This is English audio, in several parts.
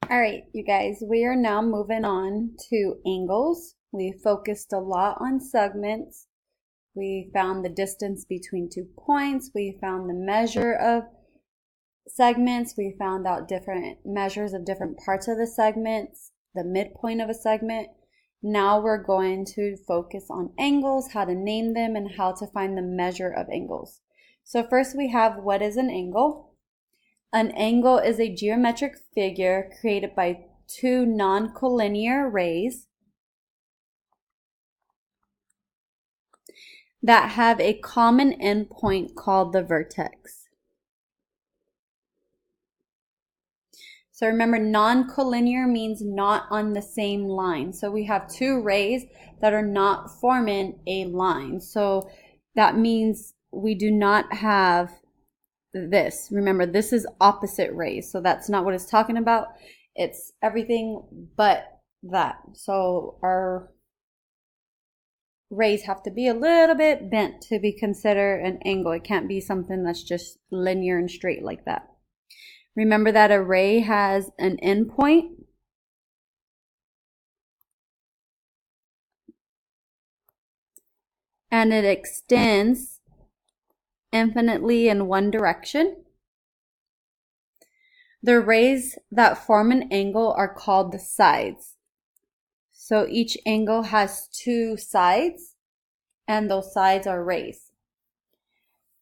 All right, you guys, we are now moving on to angles. We focused a lot on segments. We found the distance between 2 points. We found the measure of segments. We found out different measures of different parts of the segments, the midpoint of a segment. Now we're going to focus on angles, how to name them, and how to find the measure of angles. So first we have, what is an angle? An angle is a geometric figure created by two non-collinear rays that have a common endpoint called the vertex. So remember, non-collinear means not on the same line. So we have two rays that are not forming a line. So that means we do not have this. Remember, this is opposite rays. So that's not what it's talking about. It's everything but that. So our rays have to be a little bit bent to be considered an angle. It can't be something that's just linear and straight like that. Remember that a ray has an endpoint. And it extends infinitely in one direction. The rays that form an angle are called the sides. So each angle has two sides, and those sides are rays.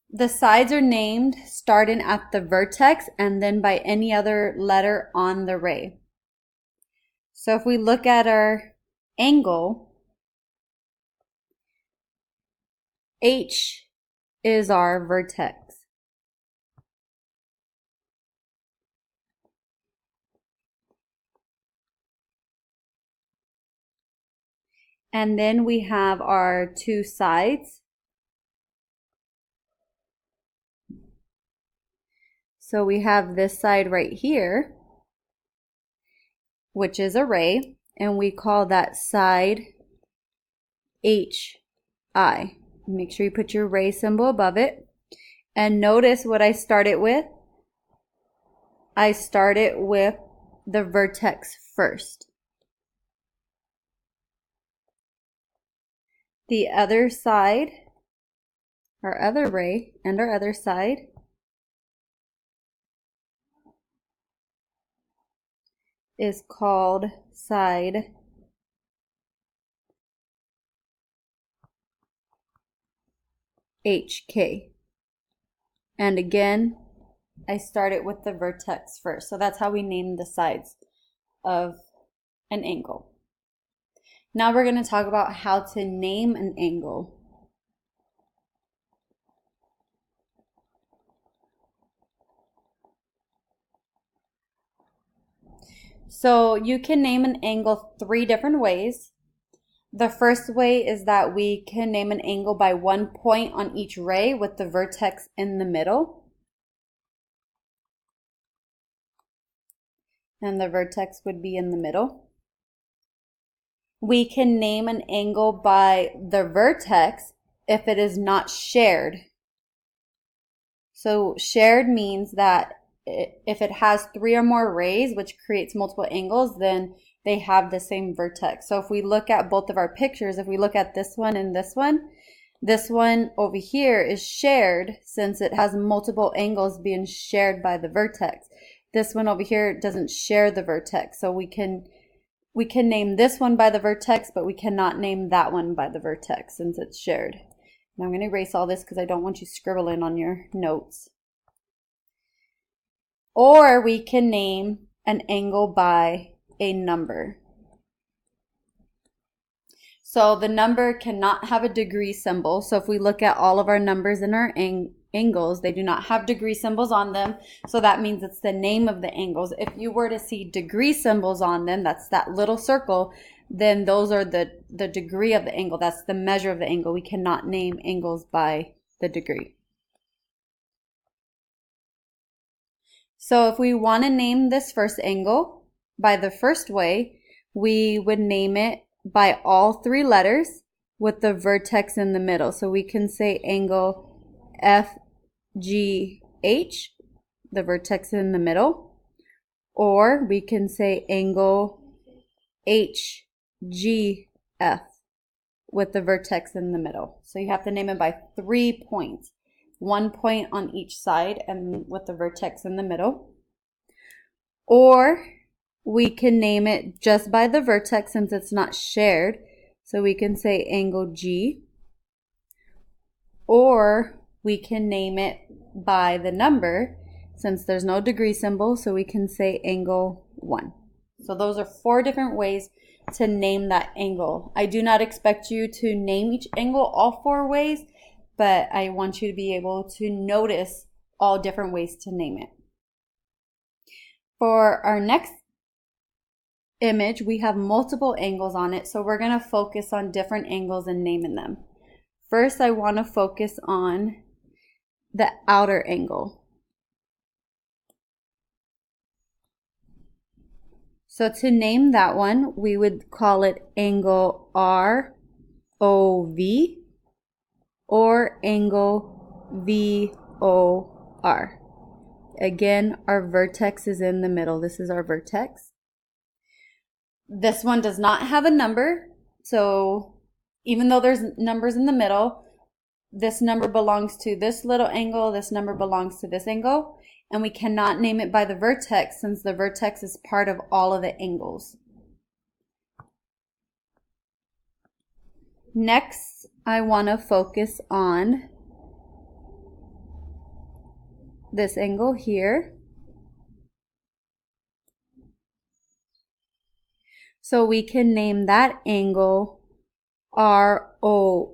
The sides are named starting at the vertex and then by any other letter on the ray. So if we look at our angle, H is our vertex. And then we have our two sides. So we have this side right here, which is a ray, and we call that side HI. Make sure you put your ray symbol above it. And notice what I started with. I started with the vertex first. The other side, our other ray, and our other side is called side HK. And again, I started with the vertex first. So that's how we name the sides of an angle. Now we're going to talk about how to name an angle. So you can name an angle three different ways. The first way is that we can name an angle by 1 point on each ray with the vertex in the middle. And the vertex would be in the middle. We can name an angle by the vertex if it is not shared. So shared means that if it has three or more rays, which creates multiple angles, then they have the same vertex. So if we look at both of our pictures, if we look at this one and this one over here is shared since it has multiple angles being shared by the vertex. This one over here doesn't share the vertex. So we can name this one by the vertex, but we cannot name that one by the vertex since it's shared. Now I'm going to erase all this because I don't want you scribbling on your notes. Or we can name an angle by a number. So the number cannot have a degree symbol. So if we look at all of our numbers in our angles, they do not have degree symbols on them. So that means it's the name of the angles. If you were to see degree symbols on them, that's that little circle, then those are the degree of the angle. That's the measure of the angle. We cannot name angles by the degree. So if we want to name this first angle by the first way, we would name it by all three letters with the vertex in the middle. So we can say angle FGH, the vertex in the middle. Or we can say angle HGF with the vertex in the middle. So you have to name it by 3 points. 1 point on each side and with the vertex in the middle. Or we can name it just by the vertex since it's not shared. So we can say angle G. Or we can name it by the number since there's no degree symbol. So we can say angle 1. So those are 4 different ways to name that angle. I do not expect you to name each angle all 4 ways, but I want you to be able to notice all different ways to name it. For our next image, we have multiple angles on it, so we're going to focus on different angles and naming them. First, I want to focus on the outer angle. So to name that one, we would call it angle ROV or angle VOR. Again, our vertex is in the middle. This is our vertex. This one does not have a number, so even though there's numbers in the middle, this number belongs to this little angle, this number belongs to this angle, and we cannot name it by the vertex since the vertex is part of all of the angles. Next, I want to focus on this angle here. So we can name that angle ROE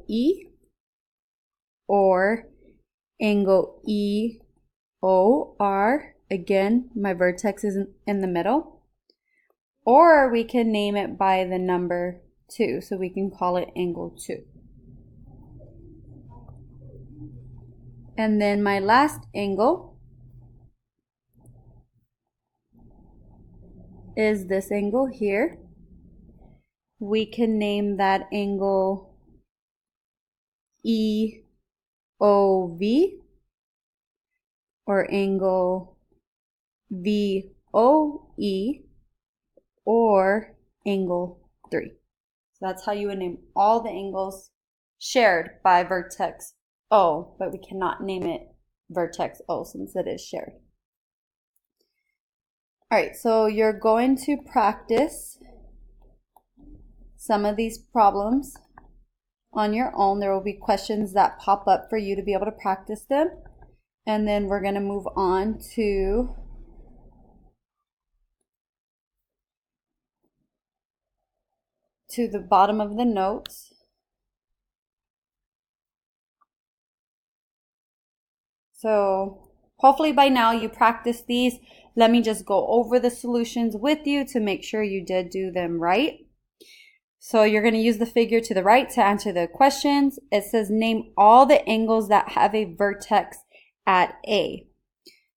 or angle EOR. Again, my vertex is in the middle. Or we can name it by the number 2, so we can call it angle 2. And then my last angle is this angle here. We can name that angle EOV or angle VOE or angle 3. So that's how you would name all the angles shared by vertex O, but we cannot name it vertex O since it is shared. All right, so you're going to practice some of these problems on your own. There will be questions that pop up for you to be able to practice them. And then we're going to move on to the bottom of the notes. So hopefully by now you practice these. Let me just go over the solutions with you to make sure you did do them right. So you're going to use the figure to the right to answer the questions. It says name all the angles that have a vertex at A.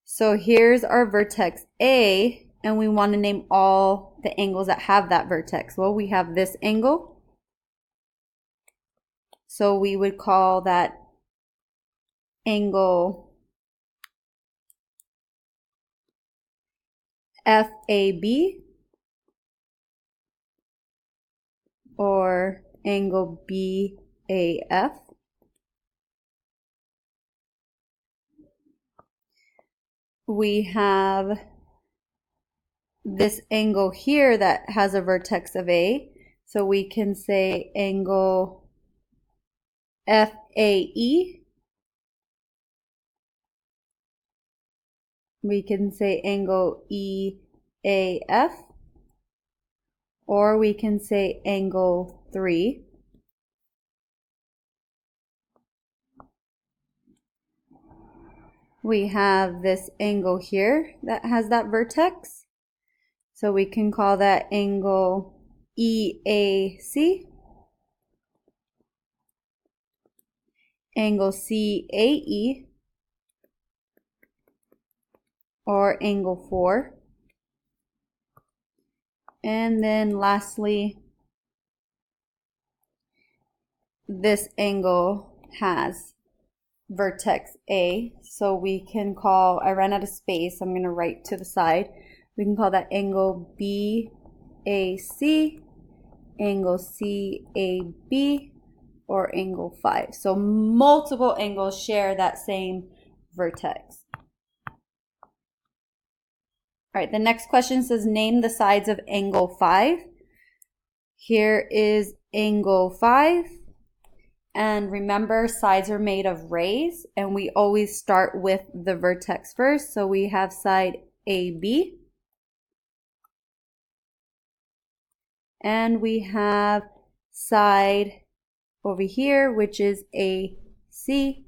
So here's our vertex A, and we want to name all the angles that have that vertex. Well, we have this angle. So we would call that angle FAB or angle BAF. We have this angle here that has a vertex of A, so we can say angle FAE. We can say angle EAF, or we can say angle 3. We have this angle here that has that vertex, so we can call that angle EAC, angle CAE, or angle 4. And then lastly, this angle has vertex A, so we can call, I ran out of space, I'm going to write to the side, We can call that angle BAC, angle CAB, or angle phi. So multiple angles share that same vertex. All right, the next question says name the sides of angle 5. Here is angle 5. And remember, sides are made of rays, and we always start with the vertex first. So we have side AB. And we have side over here, which is AC.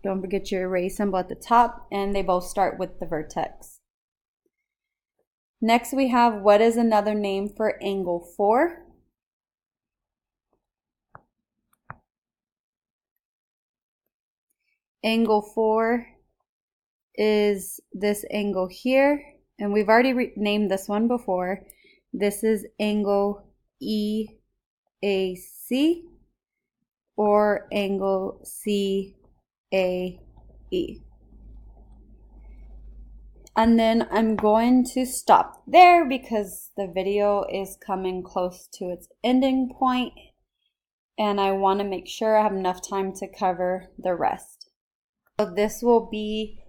Don't forget your ray symbol at the top, and they both start with the vertex. Next we have, what is another name for angle 4? Angle 4 is this angle here, and we've already named this one before. This is angle EAC or angle CAE. And then I'm going to stop there because the video is coming close to its ending point, and I want to make sure I have enough time to cover the rest. So this will be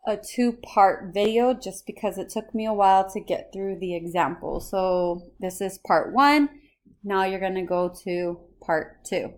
a 2-part video just because it took me a while to get through the example. So this is part 1. Now you're going to go to part 2.